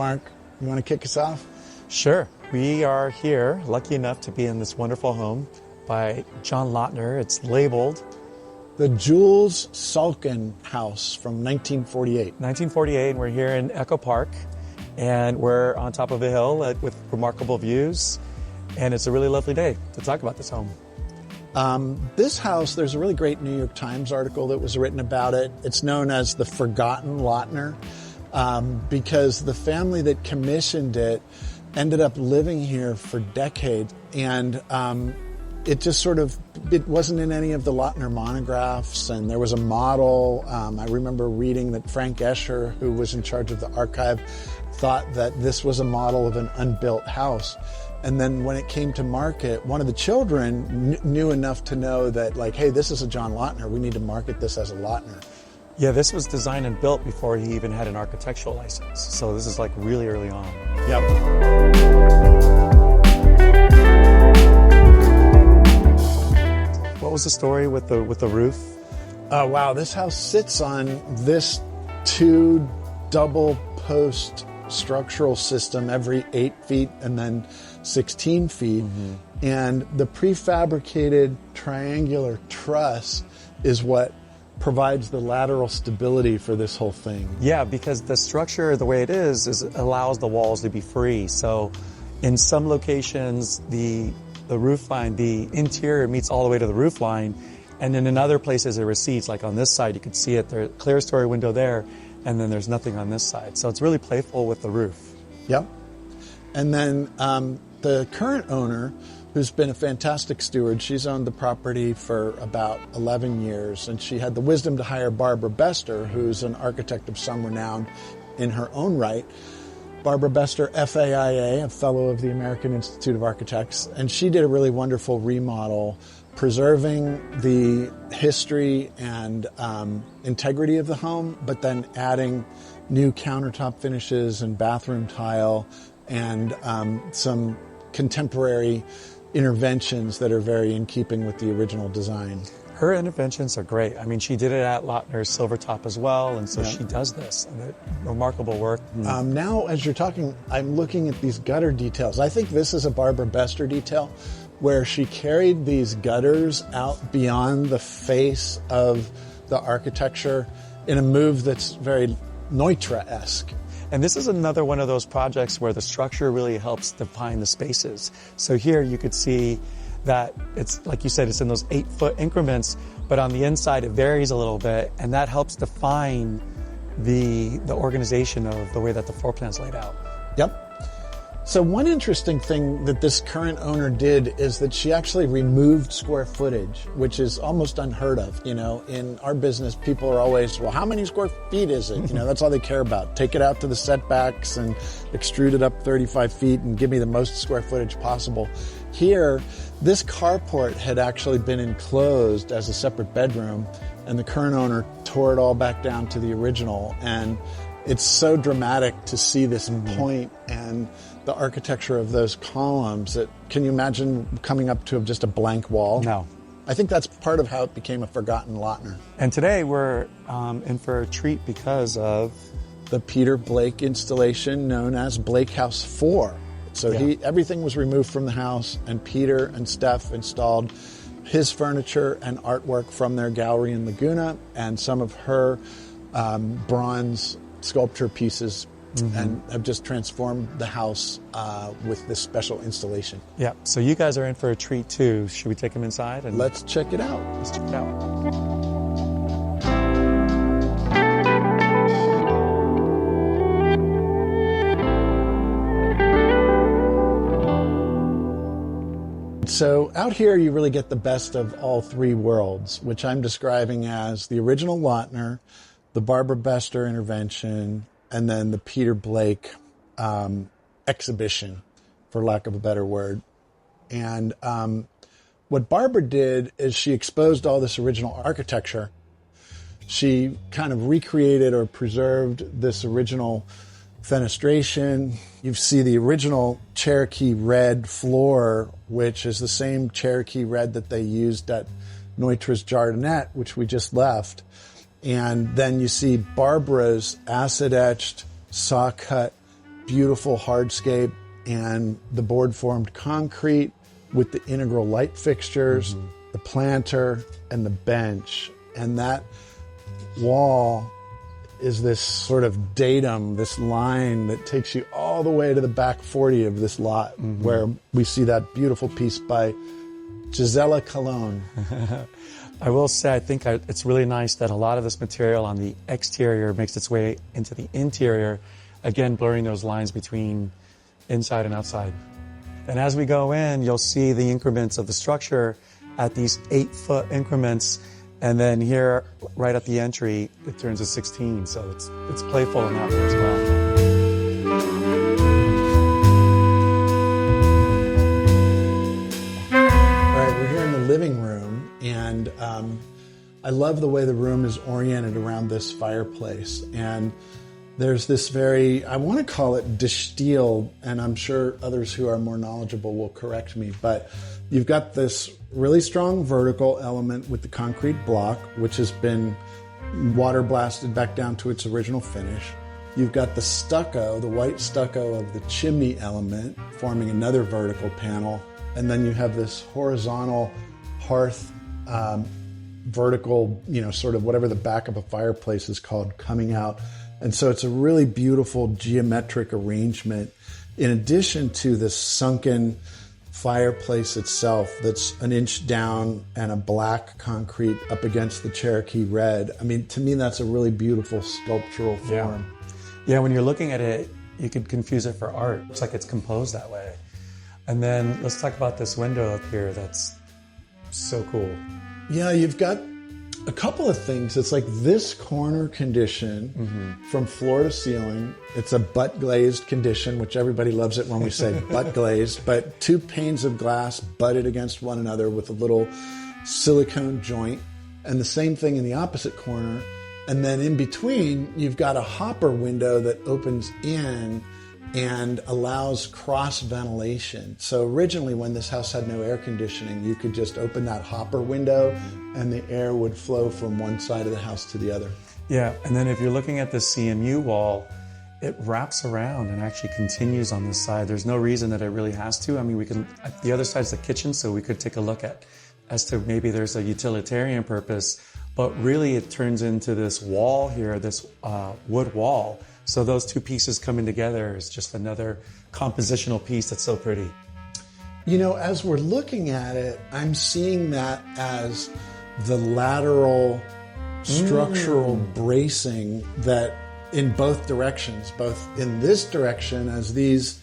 Mark, you want to kick us off? Sure. We are here, lucky enough to be in this wonderful home by John Lautner. It's labeled The Jules Salkin House from 1948. 1948, and we're here in Echo Park, and we're on top of a hill with remarkable views, and it's a really lovely day to talk about this home. This house, there's a really great New York Times article that was written about it. It's known as the Forgotten Lautner because the family that commissioned it ended up living here for decades, and it just it wasn't in any of the Lautner monographs, and there was a model. I remember reading that Frank Escher, who was in charge of the archive, thought that this was a model of an unbuilt house. And then when it came to market, one of the children knew enough to know that, like, hey, this is a John Lautner. We need to market this as a Lautner. Yeah, this was designed and built before he even had an architectural license. So this is like really early on. Yep. What was the story with the roof? Oh, wow. This house sits on this 2 double post structural system every 8 feet and then 16 feet. Mm-hmm. And the prefabricated triangular truss is what provides the lateral stability for this whole thing. Yeah, because the structure, the way it is allows the walls to be free. So in some locations, the roof line, the interior meets all the way to the roof line, and then in other places it recedes. Like on this side, you can see it, there's a Clerestory window there, and then there's nothing on this side. So it's really playful with the roof. Yep. And then the current owner, who's been a fantastic steward, she's owned the property for about 11 years, and she had the wisdom to hire Barbara Bestor, who's an architect of some renown in her own right. Barbara Bestor, FAIA, a fellow of the American Institute of Architects, and she did a really wonderful remodel, preserving the history and integrity of the home, but then adding new countertop finishes and bathroom tile and some contemporary interventions that are very in keeping with the original design. Her interventions are great. I mean, she did it at Lautner's Silvertop as well, and so she does this. And remarkable work. Now, as you're talking, I'm looking at these gutter details. I think this is a Barbara Bestor detail, where she carried these gutters out beyond the face of the architecture in a move that's very Neutra-esque. And this is another one of those projects where the structure really helps define the spaces. So here you could see that it's, like you said, it's in those 8-foot increments, but on the inside it varies a little bit, and that helps define the organization of the way that the floor plan's laid out. Yep. So one interesting thing that this current owner did is that she actually removed square footage, which is almost unheard of. You know, in our business, people are always, well, how many square feet is it? You know, that's all they care about. Take it out to the setbacks and extrude it up 35 feet and give me the most square footage possible. Here, this carport had actually been enclosed as a separate bedroom, and the current owner tore it all back down to the original. And it's so dramatic to see this point and the architecture of those columns. Can you imagine coming up to just a blank wall? No. I think that's part of how it became a forgotten Lautner. And today we're in for a treat because of the Peter Blake installation known as Blake House 4. So everything was removed from the house, and Peter and Steph installed his furniture and artwork from their gallery in Laguna and some of her bronze sculpture pieces, and have just transformed the house with this special installation. Yeah, so you guys are in for a treat too. Should we take them inside? And let's check it out. Let's check it out. So out here you really get the best of all 3 worlds, which I'm describing as the original Lautner, the Barbara Bestor intervention, and then the Peter Blake exhibition, for lack of a better word. And what Barbara did is she exposed all this original architecture. She kind of recreated or preserved this original fenestration. You see the original Cherokee red floor, which is the same Cherokee red that they used at Neutra's Jardinette, which we just left. And then you see Barbara's acid-etched, saw-cut beautiful hardscape and the board-formed concrete with the integral light fixtures, the planter, and the bench. And that wall is this sort of datum, this line that takes you all the way to the back 40 of this lot, where we see that beautiful piece by Gisela Colon. I will say, I think it's really nice that a lot of this material on the exterior makes its way into the interior, again, blurring those lines between inside and outside. And as we go in, you'll see the increments of the structure at these 8-foot increments. And then here, right at the entry, it turns to 16. So it's playful in that way as well. Living room, and I love the way the room is oriented around this fireplace. And there's this very, I want to call it distilled, and I'm sure others who are more knowledgeable will correct me, but you've got this really strong vertical element with the concrete block, which has been water blasted back down to its original finish. You've got the stucco, the white stucco of the chimney element, forming another vertical panel. And then you have this horizontal hearth, vertical, sort of whatever the back of a fireplace is called, coming out. And so it's a really beautiful geometric arrangement, in addition to this sunken fireplace itself that's an inch down and a black concrete up against the Cherokee red. I mean, to me, that's a really beautiful sculptural form. Yeah, when you're looking at it, you could confuse it for art. It looks like it's composed that way. And then let's talk about this window up here that's so cool. Yeah, you've got a couple of things. It's like this corner condition from floor to ceiling. It's a butt glazed condition, which everybody loves it when we say butt glazed, but 2 panes of glass butted against one another with a little silicone joint. And the same thing in the opposite corner. And then in between, you've got a hopper window that opens in and allows cross ventilation. So originally, when this house had no air conditioning, you could just open that hopper window and the air would flow from one side of the house to the other. Yeah, and then if you're looking at the CMU wall, it wraps around and actually continues on this side. There's no reason that it really has to. I mean, we can, the other side's the kitchen, so we could take a look at as to maybe there's a utilitarian purpose, but really it turns into this wall here, this wood wall. So those 2 pieces coming together is just another compositional piece that's so pretty. As we're looking at it, I'm seeing that as the lateral structural bracing that in both directions, both in this direction as these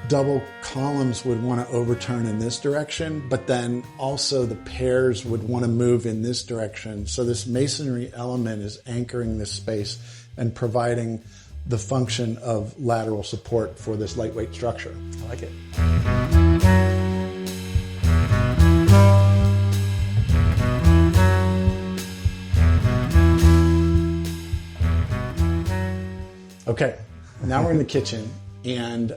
double columns would want to overturn in this direction, but then also the pairs would want to move in this direction. So this masonry element is anchoring this space and providing the function of lateral support for this lightweight structure. I like it. Okay, now we're in the kitchen, and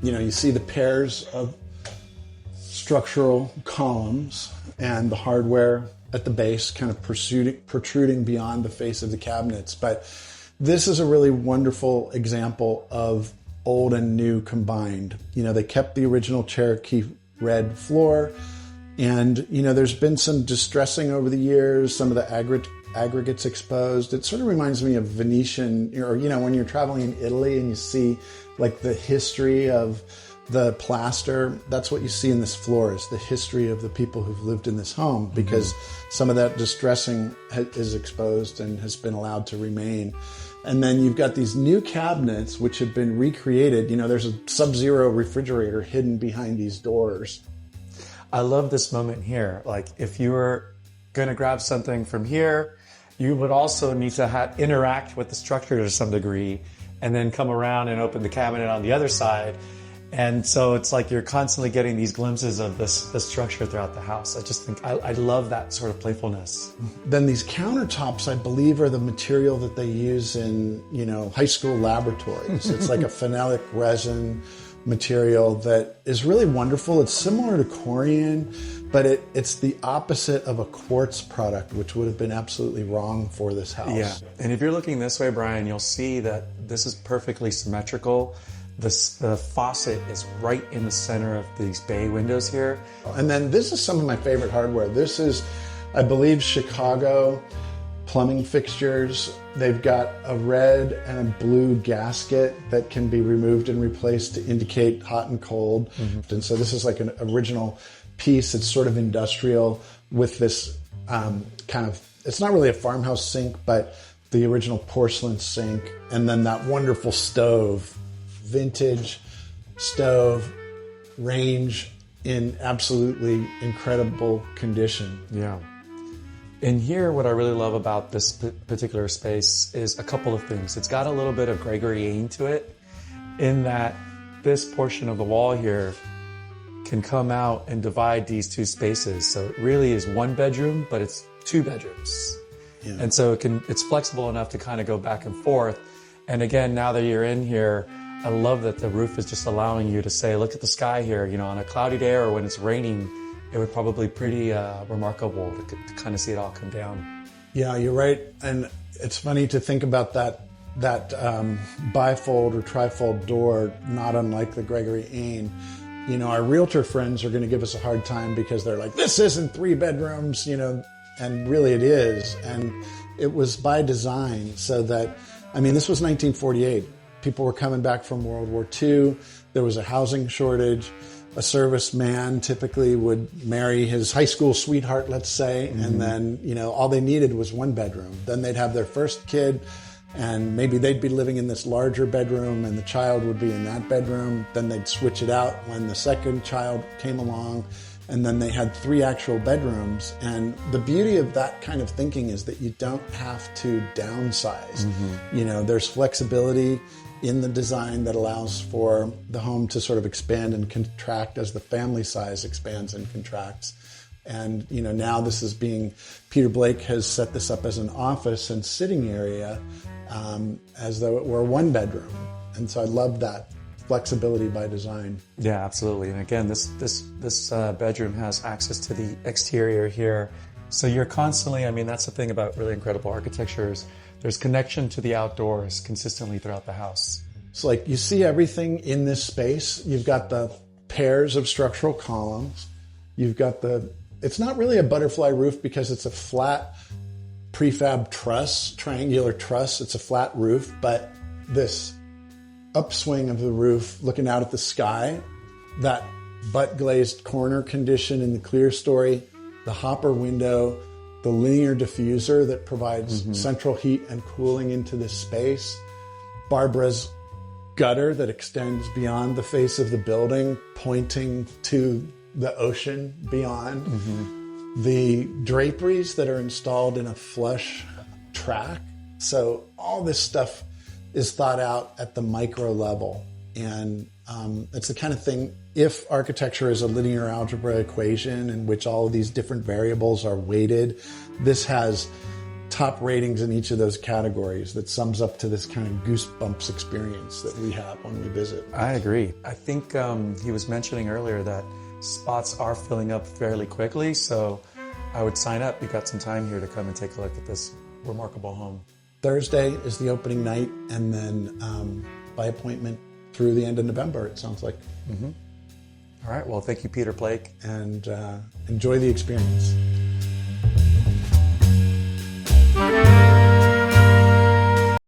you see the pairs of structural columns and the hardware at the base kind of protruding beyond the face of the cabinets. But this is a really wonderful example of old and new combined. They kept the original Cherokee red floor, and there's been some distressing over the years, some of the aggregates exposed. It sort of reminds me of Venetian, or when you're traveling in Italy and you see like the history of the plaster. That's what you see in this floor, is the history of the people who've lived in this home, because some of that distressing is exposed and has been allowed to remain. And then you've got these new cabinets which have been recreated. There's a Sub-Zero refrigerator hidden behind these doors. I love this moment here. Like, if you were going to grab something from here, you would also need to interact with the structure to some degree, and then come around and open the cabinet on the other side. And so it's like you're constantly getting these glimpses of this structure throughout the house. I just think I love that sort of playfulness. Then these countertops, I believe, are the material that they use in, high school laboratories. It's like a phenolic resin material that is really wonderful. It's similar to corian, but it's the opposite of a quartz product, which would have been absolutely wrong for this house. Yeah, and if you're looking this way, Brian, you'll see that this is perfectly symmetrical. The faucet is right in the center of these bay windows here. And then this is some of my favorite hardware. This is, I believe, Chicago plumbing fixtures. They've got a red and a blue gasket that can be removed and replaced to indicate hot and cold. And so this is like an original piece. It's sort of industrial with this kind of, it's not really a farmhouse sink, but the original porcelain sink. And then that wonderful stove, vintage stove, range in absolutely incredible condition. Yeah. In here, what I really love about this particular space is a couple of things. It's got a little bit of Gregorian to it, in that this portion of the wall here can come out and divide these two spaces. So it really is one bedroom, but it's two bedrooms. Yeah. And so it's flexible enough to kind of go back and forth. And again, now that you're in here, I love that the roof is just allowing you to say, look at the sky here, on a cloudy day or when it's raining. It would probably be pretty remarkable to kind of see it all come down. Yeah, you're right. And it's funny to think about that bifold or trifold door, not unlike the Gregory Ain. Our realtor friends are going to give us a hard time because they're like, this isn't 3 bedrooms, and really it is. And it was by design so that, this was 1948. People were coming back from World War II. There was a housing shortage. A serviceman typically would marry his high school sweetheart, let's say, and then, all they needed was 1 bedroom. Then they'd have their first kid, and maybe they'd be living in this larger bedroom, and the child would be in that bedroom. Then they'd switch it out when the second child came along, and then they had 3 actual bedrooms. And the beauty of that kind of thinking is that you don't have to downsize. There's flexibility in the design that allows for the home to sort of expand and contract as the family size expands and contracts. And, now this is Peter Blake has set this up as an office and sitting area as though it were 1 bedroom. And so I love that flexibility by design. Yeah, absolutely. And again, this bedroom has access to the exterior here. So you're constantly, that's the thing about really incredible architecture is there's connection to the outdoors consistently throughout the house. It's like you see everything in this space. You've got the pairs of structural columns. You've got it's not really a butterfly roof because it's a flat prefab truss, triangular truss. It's a flat roof, but this upswing of the roof looking out at the sky, that butt glazed corner condition in the Clerestory, the hopper window, the linear diffuser that provides central heat and cooling into this space, Barbara's gutter that extends beyond the face of the building, pointing to the ocean beyond, the draperies that are installed in a flush track. So all this stuff is thought out at the micro level. And it's the kind of thing, if architecture is a linear algebra equation in which all of these different variables are weighted, this has top ratings in each of those categories that sums up to this kind of goosebumps experience that we have when we visit. I agree. I think he was mentioning earlier that spots are filling up fairly quickly, so I would sign up. You've got some time here to come and take a look at this remarkable home. Thursday is the opening night, and then by appointment through the end of November, it sounds like. All right. Well, thank you, Peter Blake. And enjoy the experience.